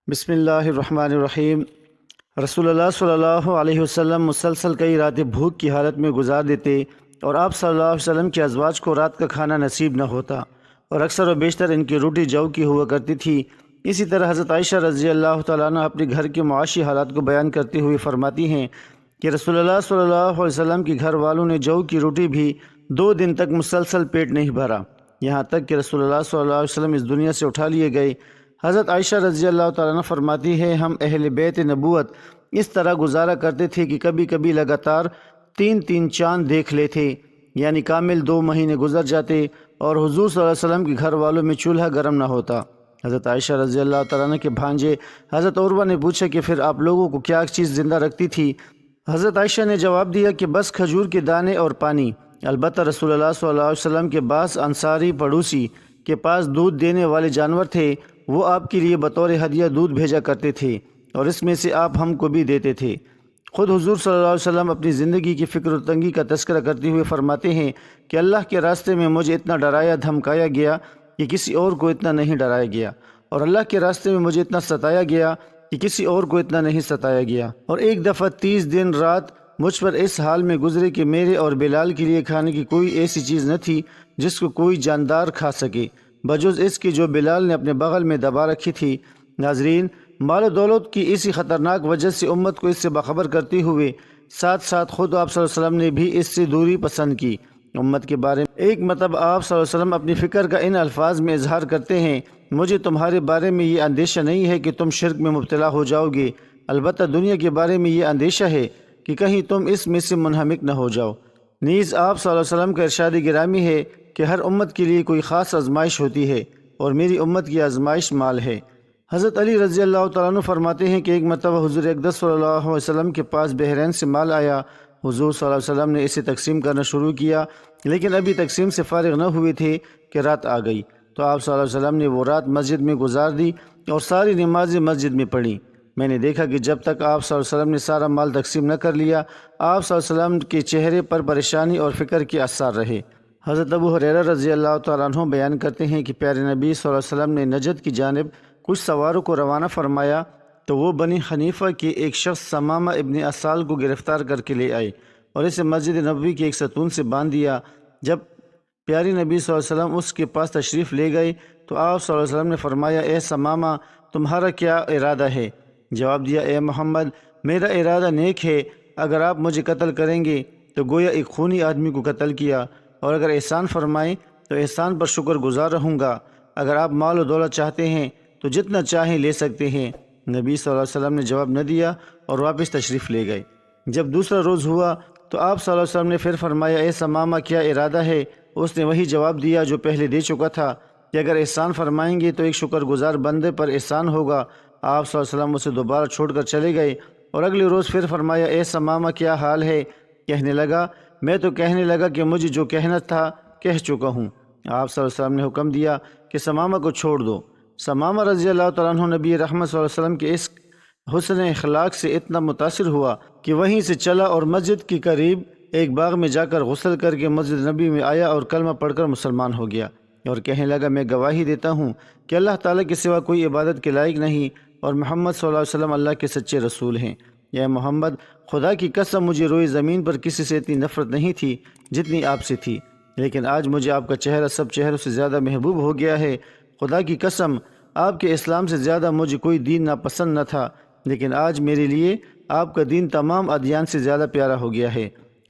بسم اللہ الرحمن الرحیم۔ رسول اللہ صلی اللہ علیہ وسلم مسلسل کئی راتیں بھوک کی حالت میں گزار دیتے اور آپ صلی اللہ علیہ وسلم کے ازواج کو رات کا کھانا نصیب نہ ہوتا اور اکثر و بیشتر ان کی روٹی جو کی ہوا کرتی تھی۔ اسی طرح حضرت عائشہ رضی اللہ تعالیٰ عنہ اپنے گھر کے معاشی حالات کو بیان کرتے ہوئے فرماتی ہیں کہ رسول اللہ صلی اللہ علیہ وسلم کے گھر والوں نے جو کی روٹی بھی 2 دن تک مسلسل پیٹ نہیں بھرا، یہاں تک کہ رسول اللہ صلی اللہ علیہ وسلم اس دنیا سے اٹھا لیے گئے۔ حضرت عائشہ رضی اللہ تعالیٰ عنہ فرماتی ہے، ہم اہل بیت نبوت اس طرح گزارا کرتے تھے کہ کبھی کبھی لگاتار 3 چاند دیکھ لیتے، یعنی کامل 2 مہینے گزر جاتے اور حضور صلی اللہ علیہ وسلم کے گھر والوں میں چولہا گرم نہ ہوتا۔ حضرت عائشہ رضی اللہ تعالیٰ عنہ کے بھانجے حضرت عروہ نے پوچھا کہ پھر آپ لوگوں کو کیا چیز زندہ رکھتی تھی؟ حضرت عائشہ نے جواب دیا کہ بس کھجور کے دانے اور پانی۔ البتہ رسول اللہ صلی اللہ علیہ وسلم کے بعض انصاری پڑوسی کے پاس دودھ دینے والے جانور تھے، وہ آپ کے لیے بطور ہدیہ دودھ بھیجا کرتے تھے اور اس میں سے آپ ہم کو بھی دیتے تھے۔ خود حضور صلی اللہ علیہ وسلم اپنی زندگی کی فکر و تنگی کا تذکرہ کرتے ہوئے فرماتے ہیں کہ اللہ کے راستے میں مجھے اتنا ڈرایا دھمکایا گیا کہ کسی اور کو اتنا نہیں ڈرایا گیا، اور اللہ کے راستے میں مجھے اتنا ستایا گیا کہ کسی اور کو اتنا نہیں ستایا گیا، اور ایک دفعہ 30 دن رات مجھ پر اس حال میں گزرے کہ میرے اور بلال کے لیے کھانے کی کوئی ایسی چیز نہ تھی جس کو کوئی جاندار کھا سکے بجز اس کی جو بلال نے اپنے بغل میں دبا رکھی تھی۔ ناظرین، مال و دولت کی اسی خطرناک وجہ سے امت کو اس سے باخبر کرتے ہوئے ساتھ ساتھ خود آپ صلی اللہ علیہ وسلم نے بھی اس سے دوری پسند کی۔ امت کے بارے میں ایک مرتبہ آپ صلی اللہ علیہ وسلم اپنی فکر کا ان الفاظ میں اظہار کرتے ہیں، مجھے تمہارے بارے میں یہ اندیشہ نہیں ہے کہ تم شرک میں مبتلا ہو جاؤ گے، البتہ دنیا کے بارے میں یہ اندیشہ ہے کہ کہیں تم اس میں سے منہمک نہ ہو جاؤ۔ نیز آپ صلی اللہ علیہ وسلم کا ارشاد گرامی ہے کہ ہر امت کے لیے کوئی خاص آزمائش ہوتی ہے اور میری امت کی آزمائش مال ہے۔ حضرت علی رضی اللہ تعالیٰ عنہ فرماتے ہیں کہ ایک مرتبہ حضور اقدس صلی اللہ علیہ وسلم کے پاس بحرین سے مال آیا، حضور صلی اللہ علیہ وسلم نے اسے تقسیم کرنا شروع کیا، لیکن ابھی تقسیم سے فارغ نہ ہوئے تھے کہ رات آ گئی، تو آپ صلی اللہ علیہ وسلم نے وہ رات مسجد میں گزار دی اور ساری نمازیں مسجد میں پڑھی۔ میں نے دیکھا کہ جب تک آپ صلی اللہ علیہ وسلم نے سارا مال تقسیم نہ کر لیا، آپ صلی اللہ علیہ وسلم کے چہرے پر پریشانی اور فکر کے اثار رہے۔ حضرت ابو ہریرہ رضی اللہ تعالیٰ عنہ بیان کرتے ہیں کہ پیارے نبی صلی اللہ علیہ وسلم نے نجد کی جانب کچھ سواروں کو روانہ فرمایا تو وہ بنی حنیفہ کے ایک شخص ثمامہ ابن اسال کو گرفتار کر کے لے آئے اور اسے مسجد نبوی کے ایک ستون سے باندھ دیا۔ جب پیاری نبی صلی اللہ علیہ وسلم اس کے پاس تشریف لے گئے تو آپ صلی اللہ علیہ وسلم نے فرمایا، اے ثمامہ، تمہارا کیا ارادہ ہے؟ جواب دیا، اے محمد، میرا ارادہ نیک ہے، اگر آپ مجھے قتل کریں گے تو گویا ایک خونی آدمی کو قتل کیا، اور اگر احسان فرمائیں تو احسان پر شکر گزار رہوں گا، اگر آپ مال و دولت چاہتے ہیں تو جتنا چاہیں لے سکتے ہیں۔ نبی صلی اللہ علیہ وسلم نے جواب نہ دیا اور واپس تشریف لے گئے۔ جب دوسرا روز ہوا تو آپ صلی اللہ علیہ وسلم نے پھر فرمایا، اے ثمامہ، کیا ارادہ ہے؟ اس نے وہی جواب دیا جو پہلے دے چکا تھا کہ اگر احسان فرمائیں گے تو ایک شکر گزار بندے پر احسان ہوگا۔ آپ صلی اللہ علیہ وسلم اسے دوبارہ چھوڑ کر چلے گئے اور اگلے روز پھر فرمایا، اے ثمامہ، کیا حال ہے؟ کہنے لگا، میں تو کہنے لگا کہ مجھے جو کہنا تھا کہہ چکا ہوں۔ آپ صلی اللہ علیہ وسلم نے حکم دیا کہ ثمامہ کو چھوڑ دو۔ ثمامہ رضی اللہ تعالیٰ عنہ نبی رحمت صلی اللہ علیہ وسلم کے اس حسن اخلاق سے اتنا متاثر ہوا کہ وہیں سے چلا اور مسجد کے قریب ایک باغ میں جا کر غسل کر کے مسجد نبی میں آیا اور کلمہ پڑھ کر مسلمان ہو گیا اور کہنے لگا، میں گواہی دیتا ہوں کہ اللہ تعالیٰ کے سوا کوئی عبادت کے لائق نہیں اور محمد صلی اللہ علیہ وسلم اللہ کے سچے رسول ہیں۔ یا محمد، خدا کی قسم مجھے روئے زمین پر کسی سے اتنی نفرت نہیں تھی جتنی آپ سے تھی، لیکن آج مجھے آپ کا چہرہ سب چہروں سے زیادہ محبوب ہو گیا ہے۔ خدا کی قسم، آپ کے اسلام سے زیادہ مجھے کوئی دین ناپسند نہ تھا، لیکن آج میرے لیے آپ کا دین تمام ادیان سے زیادہ پیارا ہو گیا ہے۔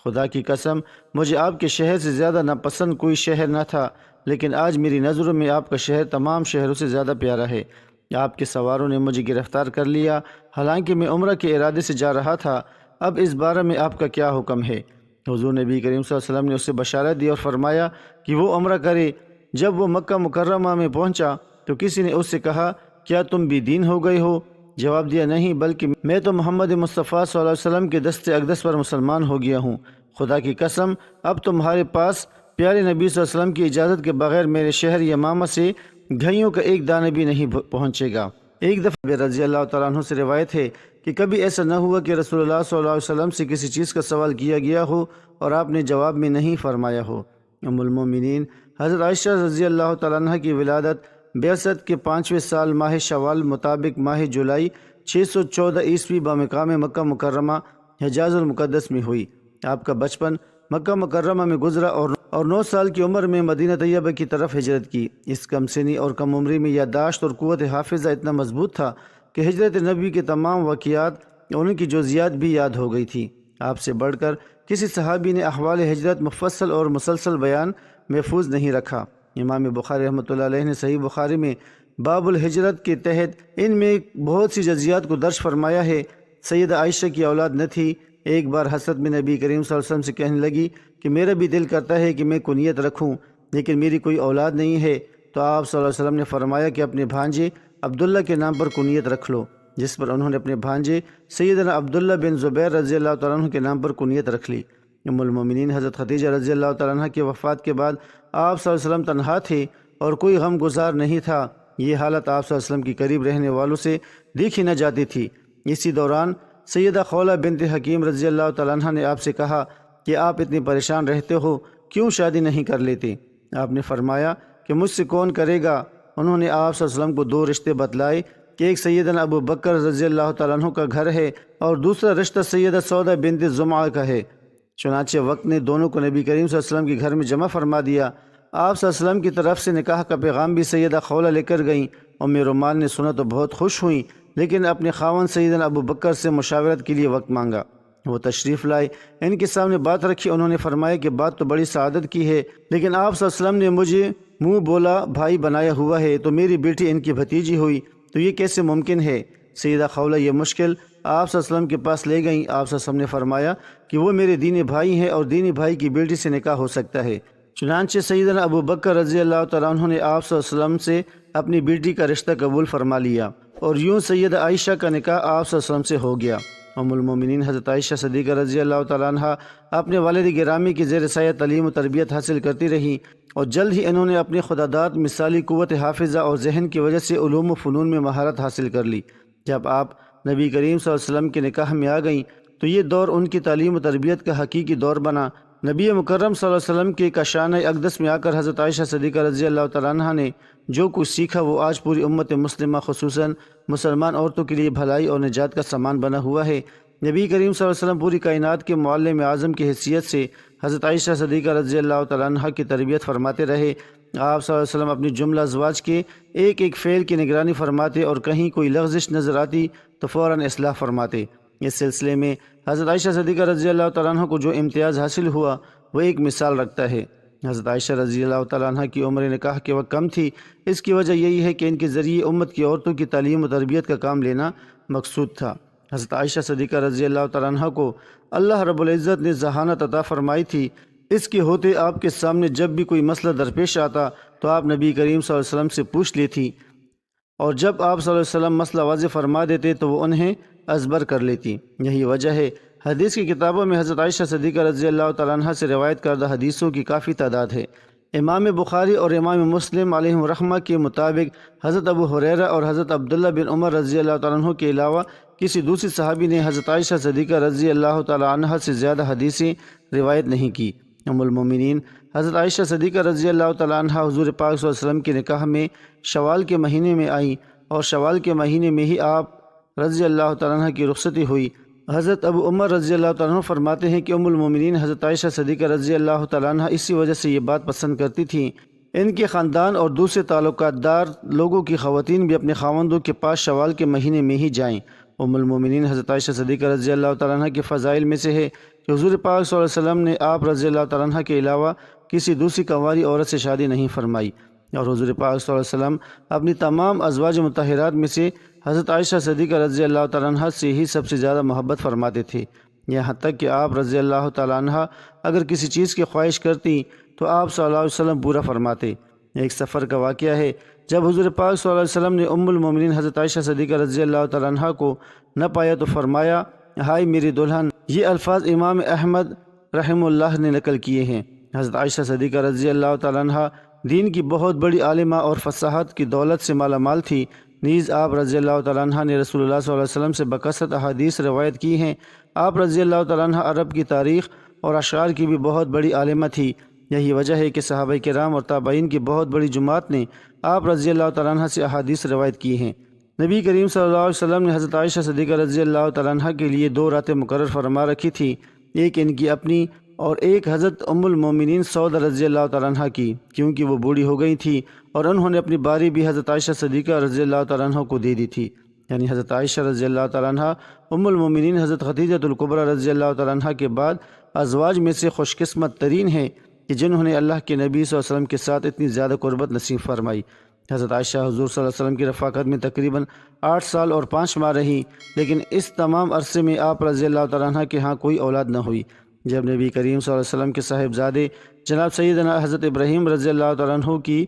خدا کی قسم، مجھے آپ کے شہر سے زیادہ ناپسند کوئی شہر نہ تھا، لیکن آج میری نظروں میں آپ کا شہر تمام شہروں سے زیادہ پیارا ہے۔ آپ کے سواروں نے مجھے گرفتار کر لیا، حالانکہ میں عمرہ کے ارادے سے جا رہا تھا، اب اس بارے میں آپ کا کیا حکم ہے؟ حضور نبی کریم صلی اللہ علیہ وسلم نے اسے بشارت دی اور فرمایا کہ وہ عمرہ کرے۔ جب وہ مکہ مکرمہ میں پہنچا تو کسی نے اس سے کہا، کیا تم بے دین ہو گئے ہو؟ جواب دیا، نہیں، بلکہ میں تو محمد مصطفیٰ صلی اللہ علیہ وسلم کے دست اقدس پر مسلمان ہو گیا ہوں۔ خدا کی قسم، اب تمہارے پاس پیارے نبی صلی اللہ علیہ وسلم کی اجازت کے بغیر میرے شہر یمامہ سے گھئیوں کا ایک دانہ بھی نہیں پہنچے گا۔ ایک دفعہ رضی اللہ تعالیٰ عنہ سے روایت ہے کہ کبھی ایسا نہ ہوا کہ رسول اللہ صلی اللہ علیہ وسلم سے کسی چیز کا سوال کیا گیا ہو اور آپ نے جواب میں نہیں فرمایا ہو۔ ام المومنین حضرت عائشہ رضی اللہ تعالیٰ عنہ کی ولادت بعثت کے 5ویں سال ماہ شوال مطابق ماہ جولائی 614 عیسوی بمقام مکہ مکرمہ حجاز المقدس میں ہوئی۔ آپ کا بچپن مکہ مکرمہ میں گزرا اور 9 سال کی عمر میں مدینہ طیبہ کی طرف ہجرت کی۔ اس کم سنی اور کم عمری میں یادداشت اور قوت حافظہ اتنا مضبوط تھا کہ ہجرت نبی کے تمام واقعات اور ان کی جزیات بھی یاد ہو گئی تھی۔ آپ سے بڑھ کر کسی صحابی نے احوال ہجرت مفصل اور مسلسل بیان محفوظ نہیں رکھا۔ امام بخاری رحمۃ اللہ علیہ نے صحیح بخاری میں باب الہجرت کے تحت ان میں بہت سی جزیات کو درج فرمایا ہے۔ سیدہ عائشہ کی اولاد نہ تھی۔ ایک بار حسرت میں نبی کریم صلی اللہ علیہ وسلم سے کہنے لگی کہ میرا بھی دل کرتا ہے کہ میں کنیت رکھوں، لیکن میری کوئی اولاد نہیں ہے۔ تو آپ صلی اللہ علیہ وسلم نے فرمایا کہ اپنے بھانجے عبداللہ کے نام پر کنیت رکھ لو، جس پر انہوں نے اپنے بھانجے سیدنا عبداللہ بن زبیر رضی اللہ تعالیٰ عنہ کے نام پر کنیت رکھ لی۔ ام المومنین حضرت خدیجہ رضی اللہ تعالیٰ عنہ کی وفات کے بعد آپ صلی اللہ علیہ وسلم تنہا تھے اور کوئی غم گزار نہیں تھا۔ یہ حالت آپ صلی اللہ علیہ وسلم کی قریب رہنے والوں سے دیکھی نہ جاتی تھی۔ اسی دوران سیدہ خولہ بنت حکیم رضی اللہ تعالیٰ عنہ نے آپ سے کہا کہ آپ اتنے پریشان رہتے ہو، کیوں شادی نہیں کر لیتے؟ آپ نے فرمایا کہ مجھ سے کون کرے گا؟ انہوں نے آپ صلی اللہ علیہ وسلم کو 2 رشتے بتلائے کہ ایک سیدنا ابو بکر رضی اللہ تعالیٰ عنہ کا گھر ہے اور دوسرا رشتہ سیدہ سودہ بنت زمعہ کا ہے۔ چنانچہ وقت نے دونوں کو نبی کریم صلی اللہ علیہ وسلم کے گھر میں جمع فرما دیا۔ آپ صلی اللہ علیہ وسلم کی طرف سے نکاح کا پیغام بھی سیدہ خولہ لے کر گئیں۔ ام رومان نے سنا تو بہت خوش ہوئیں، لیکن اپنے خاوند سیدنا ابو بکر سے مشاورت کے لیے وقت مانگا۔ وہ تشریف لائے، ان کے سامنے بات رکھی۔ انہوں نے فرمایا کہ بات تو بڑی سعادت کی ہے، لیکن آپ صلی اللہ علیہ وسلم نے مجھے منہ بولا بھائی بنایا ہوا ہے، تو میری بیٹی ان کی بھتیجی ہوئی، تو یہ کیسے ممکن ہے؟ سیدہ خولہ یہ مشکل آپ صلی اللہ علیہ وسلم کے پاس لے گئیں۔ آپ صلی اللہ علیہ وسلم نے فرمایا کہ وہ میرے دینی بھائی ہیں اور دینی بھائی کی بیٹی سے نکاح ہو سکتا ہے۔ چنانچہ سیدنا ابو بکر رضی اللہ تعالیٰ عنہ نے آپ صلی اللہ علیہ وسلم سے اپنی بیٹی کا رشتہ قبول فرما لیا، اور یوں سیدہ عائشہ کا نکاح آپ صلی اللہ علیہ وسلم سے ہو گیا۔ ام المومنین حضرت عائشہ صدیقہ رضی اللہ تعالیٰ عنہ اپنے والد گرامی کی زیر سایہ تعلیم و تربیت حاصل کرتی رہیں، اور جلد ہی انہوں نے اپنی خداداد مثالی قوت حافظہ اور ذہن کی وجہ سے علوم و فنون میں مہارت حاصل کر لی۔ جب آپ نبی کریم صلی اللہ علیہ وسلم کے نکاح میں آ گئیں تو یہ دور ان کی تعلیم و تربیت کا حقیقی دور بنا۔ نبی مکرم صلی اللہ علیہ وسلم کے کاشانہ اقدس میں آ کر حضرت عائشہ صدیقہ رضی اللہ تعالیٰ عنہ نے جو کچھ سیکھا وہ آج پوری امت مسلمہ خصوصاً مسلمان عورتوں کے لیے بھلائی اور نجات کا سامان بنا ہوا ہے۔ نبی کریم صلی اللہ علیہ وسلم پوری کائنات کے معلم اعظم کی حیثیت سے حضرت عائشہ صدیقہ رضی اللہ تعالیٰ عنہ کی تربیت فرماتے رہے۔ آپ صلی اللہ علیہ وسلم اپنی جملہ ازواج کے ایک ایک فعل کی نگرانی فرماتے، اور کہیں کوئی لغزش نظر آتی تو فوراً اصلاح فرماتے۔ اس سلسلے میں حضرت عائشہ صدیقہ رضی اللہ تعالیٰ عنہ کو جو امتیاز حاصل ہوا وہ ایک مثال رکھتا ہے۔ حضرت عائشہ رضی اللہ تعالیٰ عنہ کی عمر نکاح کے وقت کم تھی۔ اس کی وجہ یہی ہے کہ ان کے ذریعے امت کی عورتوں کی تعلیم و تربیت کا کام لینا مقصود تھا۔ حضرت عائشہ صدیقہ رضی اللہ تعالیٰ عنہ کو اللہ رب العزت نے ذہانت عطا فرمائی تھی۔ اس کے ہوتے آپ کے سامنے جب بھی کوئی مسئلہ درپیش آتا تو آپ نبی کریم صلی اللہ علیہ وسلم سے پوچھ لیتی، اور جب آپ صلی اللہ علیہ وسلم مسئلہ واضح فرما دیتے تو وہ انہیں ازبر کر لیتی۔ یہی وجہ ہے حدیث کی کتابوں میں حضرت عائشہ صدیقہ رضی اللہ تعالیٰ عنہ سے روایت کردہ حدیثوں کی کافی تعداد ہے۔ امام بخاری اور امام مسلم علیہ الرحمہ کے مطابق حضرت ابو ہریرہ اور حضرت عبداللہ بن عمر رضی اللہ تعالیٰ عنہ کے علاوہ کسی دوسری صحابی نے حضرت عائشہ صدیقہ رضی اللہ تعالیٰ عنہ سے زیادہ حدیثیں روایت نہیں کی۔ ام المومنین حضرت عائشہ صدیقہ رضی اللہ تعالیٰ عنہ حضور پاک صلی اللہ علیہ وسلم کے نکاح میں شوال کے مہینے میں آئیں، اور شوال کے مہینے میں ہی آپ رضی اللہ تعالیٰ عنہ کی رخصتی ہوئی۔ حضرت ابو عمر رضی اللہ تعالیٰ عنہ فرماتے ہیں کہ ام المومنین حضرت عائشہ صدیقہ رضی اللہ تعالیٰ عنہ اسی وجہ سے یہ بات پسند کرتی تھیں۔ ان کے خاندان اور دوسرے تعلقات دار لوگوں کی خواتین بھی اپنے خاوندوں کے پاس شوال کے مہینے میں ہی جائیں۔ ام المومنین حضرت عائشہ صدیقہ رضی اللہ تعالیٰ عنہ کے فضائل میں سے ہے کہ حضور پاک صلی اللہ علیہ وسلم نے آپ رضی اللہ تعالیٰ عنہ کے علاوہ کسی دوسری کنواری عورت سے شادی نہیں فرمائی، اور حضور پاک صلی اللہ علیہ وسلم اپنی تمام ازواج مطہرات میں سے حضرت عائشہ صدیقہ رضی اللہ تعالیٰ عنہ سے ہی سب سے زیادہ محبت فرماتے تھے۔ یہاں تک کہ آپ رضی اللہ تعالیٰ عنہ اگر کسی چیز کی خواہش کرتی تو آپ صلی اللہ علیہ وسلم پورا فرماتے۔ ایک سفر کا واقعہ ہے جب حضور پاک صلی اللہ علیہ وسلم نے ام المومنین حضرت عائشہ صدیقہ رضی اللہ تعالیٰ عنہ کو نہ پایا تو فرمایا، ہائے میری دلہن۔ یہ الفاظ امام احمد رحمہ اللہ نے نقل کیے ہیں۔ حضرت عائشہ صدیقہ رضی اللہ تعالیٰ عنہ دین کی بہت بڑی عالمہ اور فصاحت کی دولت سے مالا مال تھی۔ نیز آپ رضی اللہ تعالیٰ عنہ نے رسول اللہ صلی اللہ علیہ وسلم سے بکثرت احادیث روایت کی ہیں۔ آپ رضی اللہ تعالیٰ عنہ عرب کی تاریخ اور اشعار کی بھی بہت بڑی عالمہ تھی۔ یہی وجہ ہے کہ صحابہ کرام اور تابعین کی بہت بڑی جماعت نے آپ رضی اللہ تعالیٰ عنہ سے احادیث روایت کی ہیں۔ نبی کریم صلی اللہ علیہ وسلم نے حضرت عائشہ صدیقہ رضی اللہ تعالیٰ عنہ کے لیے 2 راتیں مقرر فرما رکھی تھی، ایک ان کی اپنی اور ایک حضرت ام المومنین سعودہ رضی اللہ تعالیٰ عنہ کی، کیونکہ وہ بوڑھی ہو گئی تھی اور انہوں نے اپنی باری بھی حضرت عائشہ صدیقہ رضی اللہ تعالیٰ عنہ کو دے دی تھی۔ یعنی حضرت عائشہ رضی اللہ تعالیٰ عنہ ام المومنین حضرت خدیجہ الکبریٰ رضی اللہ تعالیٰ عنہ کے بعد ازواج میں سے خوش قسمت ترین ہیں کہ جنہوں نے اللہ کے نبی صلی اللہ علیہ وسلم کے ساتھ اتنی زیادہ قربت نصیب فرمائی۔ حضرت عائشہ حضور صلی اللہ علیہ وسلم کی رفاقت میں تقریباً 8 سال اور 5 ماہ رہی، لیکن اس تمام عرصے میں آپ رضی اللہ تعالیٰ عنہ کے ہاں کوئی اولاد نہ ہوئی۔ جب نبی کریم صلی اللہ علیہ وسلم کے صاحبزادے جناب سیدنا حضرت ابراہیم رضی اللہ تعالیٰ عنہ کی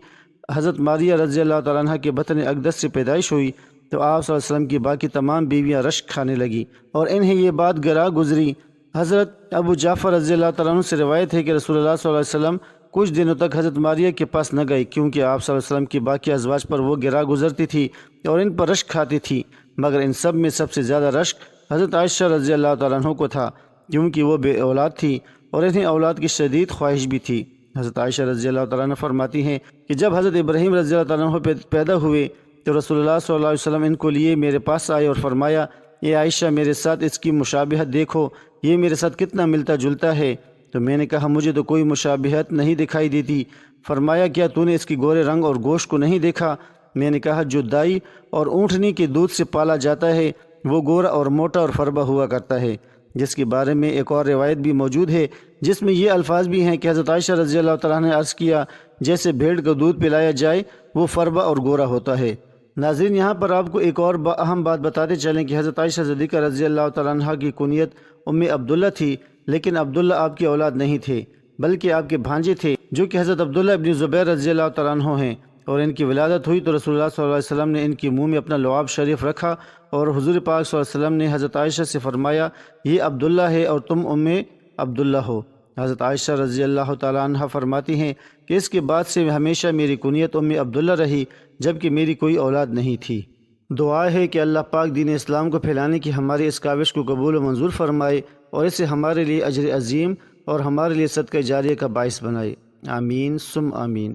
حضرت ماریہ رضی اللہ تعالیٰ عنہ کے بطن اقدس سے پیدائش ہوئی تو آپ صلی اللہ علیہ وسلم کی باقی تمام بیویاں رشک کھانے لگیں اور انہیں یہ بات گراں گزری۔ حضرت ابو جعفر رضی اللہ تعالیٰ عنہ سے روایت ہے کہ رسول اللہ صلی اللہ علیہ وسلم کچھ دنوں تک حضرت ماریہ کے پاس نہ گئی، کیونکہ آپ صلی اللہ علیہ وسلم کی باقی ازواج پر وہ گراں گزرتی تھی اور ان پر رشک کھاتی تھی، مگر ان سب میں سب سے زیادہ رشک حضرت عائشہ رضی اللہ تعالیٰ عنہ کو تھا، کیونکہ وہ بے اولاد تھی اور انہیں اولاد کی شدید خواہش بھی تھی۔ حضرت عائشہ رضی اللہ تعالیٰ عنہ فرماتی ہیں کہ جب حضرت ابراہیم رضی اللہ تعالیٰ عنہ پیدا ہوئے تو رسول اللہ صلی اللہ علیہ وسلم ان کو لیے میرے پاس آئے اور فرمایا، اے عائشہ میرے ساتھ اس کی مشابہت دیکھو، یہ میرے ساتھ کتنا ملتا جلتا ہے۔ تو میں نے کہا مجھے تو کوئی مشابہت نہیں دکھائی دیتی۔ فرمایا کیا تو نے اس کی گورے رنگ اور گوشت کو نہیں دیکھا؟ میں نے کہا جو دائی اور اونٹنی کے دودھ سے پالا جاتا ہے وہ گورا اور موٹا اور فربا ہوا کرتا ہے، جس کے بارے میں ایک اور روایت بھی موجود ہے جس میں یہ الفاظ بھی ہیں کہ حضرت عائشہ رضی اللہ تعالیٰ نے عرض کیا جیسے بھیڑ کا دودھ پلایا جائے وہ فربا اور گورا ہوتا ہے۔ ناظرین، یہاں پر آپ کو ایک اور اہم بات بتاتے چلیں کہ حضرت عائشہ صدیقہ رضی اللہ تعالیٰ عنہ کی کنیت ام عبداللہ تھی، لیکن عبداللہ آپ کی اولاد نہیں تھے بلکہ آپ کے بھانجے تھے جو کہ حضرت عبداللہ ابن زبیر رضی اللہ تعالیٰ عنہ ہیں، اور ان کی ولادت ہوئی تو رسول اللہ صلی اللہ علیہ وسلم نے ان کی منہ میں اپنا لعاب شریف رکھا اور حضور پاک صلی اللہ علیہ وسلم نے حضرت عائشہ سے فرمایا یہ عبداللہ ہے اور تم ام عبداللہ ہو۔ حضرت عائشہ رضی اللہ تعالیٰ عنہ فرماتی ہیں کہ اس کے بعد سے ہمیشہ میری کنیت ام عبداللہ رہی جبکہ میری کوئی اولاد نہیں تھی۔ دعا ہے کہ اللہ پاک دین اسلام کو پھیلانے کی ہماری اس کاوش کو قبول و منظور فرمائے اور اسے ہمارے لیے اجر عظیم اور ہمارے لیے صدقہ جاریہ کا باعث بنائے۔ آمین ثم آمین۔